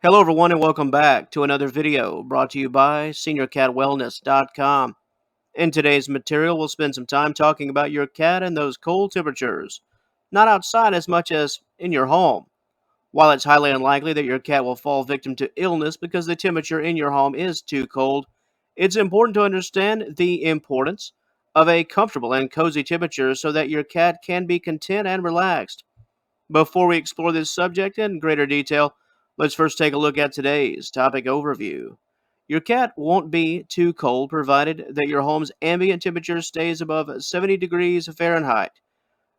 Hello, everyone, and welcome back to another video brought to you by SeniorCatWellness.com. In today's material, we'll spend some time talking about your cat and those cold temperatures, not outside as much as in your home. While it's highly unlikely that your cat will fall victim to illness because the temperature in your home is too cold, it's important to understand the importance of a comfortable and cozy temperature so that your cat can be content and relaxed. Before we explore this subject in greater detail, let's first take a look at today's topic overview. Your cat won't be too cold provided that your home's ambient temperature stays above 70 degrees Fahrenheit.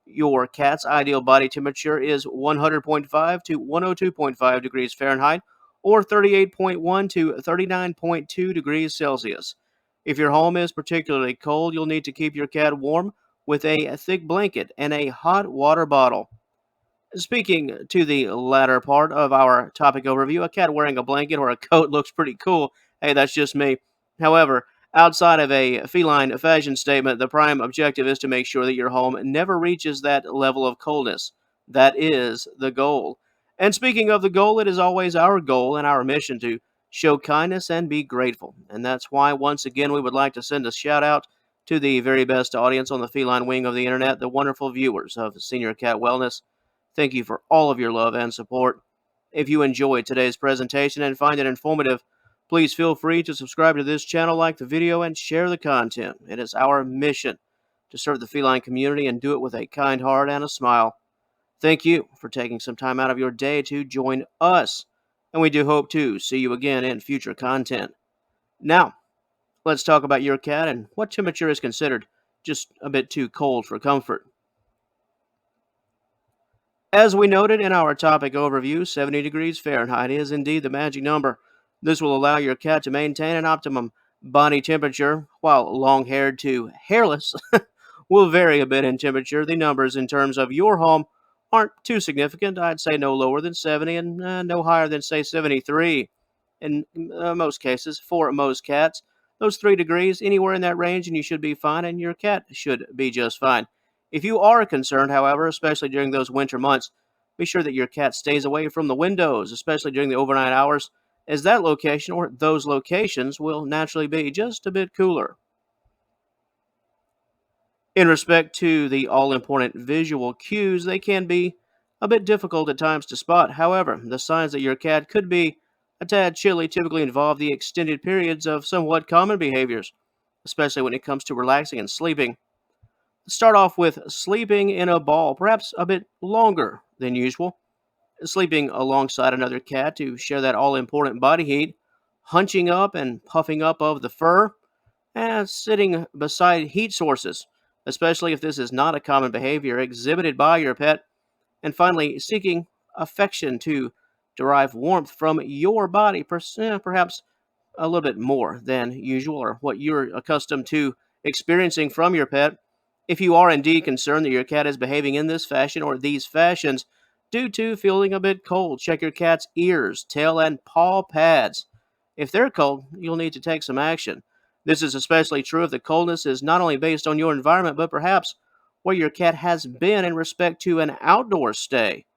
Your cat's ideal body temperature is 100.5 to 102.5 degrees Fahrenheit or 38.1 to 39.2 degrees Celsius. If your home is particularly cold, you'll need to keep your cat warm with a thick blanket and a hot water bottle. Speaking to the latter part of our topic overview, a cat wearing a blanket or a coat looks pretty cool. Hey, that's just me. However, outside of a feline fashion statement, the prime objective is to make sure that your home never reaches that level of coldness. That is the goal. And speaking of the goal, it is always our goal and our mission to show kindness and be grateful. And that's why, once again, we would like to send a shout out to the very best audience on the feline wing of the internet, the wonderful viewers of Senior Cat Wellness. Thank you for all of your love and support. If you enjoyed today's presentation and find it informative, please feel free to subscribe to this channel, like the video, and share the content. It is our mission to serve the feline community and do it with a kind heart and a smile. Thank you for taking some time out of your day to join us, and we do hope to see you again in future content. Now, let's talk about your cat and what temperature is considered just a bit too cold for comfort. As we noted in our topic overview, 70 degrees Fahrenheit is indeed the magic number. This will allow your cat to maintain an optimum body temperature, while long haired to hairless will vary a bit in temperature. The numbers in terms of your home aren't too significant. I'd say no lower than 70 and no higher than, say, 73 in most cases for most cats. Those 3 degrees, anywhere in that range, and you should be fine, and your cat should be just fine. If you are concerned, however, especially during those winter months, be sure that your cat stays away from the windows, especially during the overnight hours, as that location or those locations will naturally be just a bit cooler. In respect to the all important visual cues, they can be a bit difficult at times to spot. However, the signs that your cat could be a tad chilly typically involve the extended periods of somewhat common behaviors, especially when it comes to relaxing and sleeping. Start off with sleeping in a ball, perhaps a bit longer than usual, sleeping alongside another cat to share that all important body heat, hunching up and puffing up of the fur, and sitting beside heat sources, especially if this is not a common behavior exhibited by your pet, and finally, seeking affection to derive warmth from your body, perhaps a little bit more than usual or what you're accustomed to experiencing from your pet. If you are indeed concerned that your cat is behaving in this fashion or these fashions due to feeling a bit cold, check your cat's ears, tail, and paw pads. If they're cold, you'll need to take some action. This is especially true if the coldness is not only based on your environment, but perhaps where your cat has been in respect to an outdoor stay.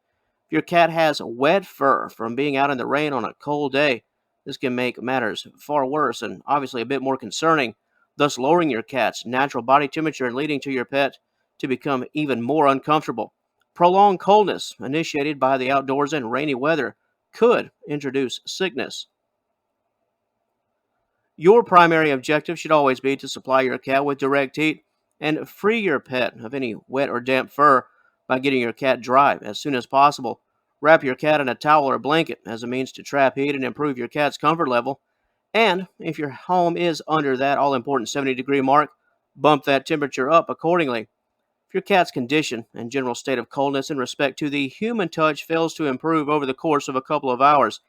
If your cat has wet fur from being out in the rain on a cold day, this can make matters far worse and obviously a bit more concerning, thus lowering your cat's natural body temperature and leading to your pet to become even more uncomfortable. Prolonged coldness, initiated by the outdoors and rainy weather, could introduce sickness. Your primary objective should always be to supply your cat with direct heat and free your pet of any wet or damp fur by getting your cat dry as soon as possible. Wrap your cat in a towel or blanket as a means to trap heat and improve your cat's comfort level. And if your home is under that all important 70-degree mark, bump that temperature up accordingly. If your cat's condition and general state of coldness in respect to the human touch fails to improve over the course of a couple of hours,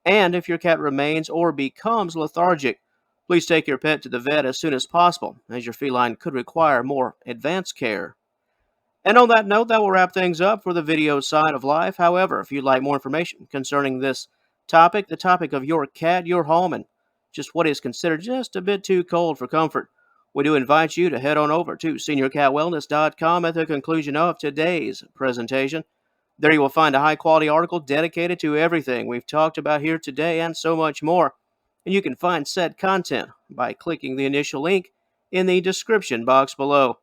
and if your cat remains or becomes lethargic, please take your pet to the vet as soon as possible, as your feline could require more advanced care. And on that note, that will wrap things up for the video side of life. However, if you'd like more information concerning this topic, the topic of your cat, your home, and just what is considered just a bit too cold for comfort, we do invite you to head on over to SeniorCatWellness.com at the conclusion of today's presentation. There you will find a high quality article dedicated to everything we've talked about here today and so much more. And you can find said content by clicking the initial link in the description box below.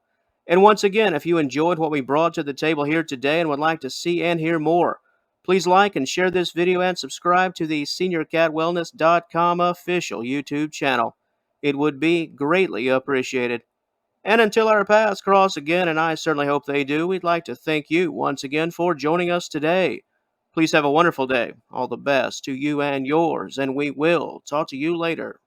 And once again, if you enjoyed what we brought to the table here today and would like to see and hear more, please like and share this video and subscribe to the SeniorCatWellness.com official YouTube channel. It would be greatly appreciated. And until our paths cross again, and I certainly hope they do, we'd like to thank you once again for joining us today. Please have a wonderful day. All the best to you and yours, and we will talk to you later.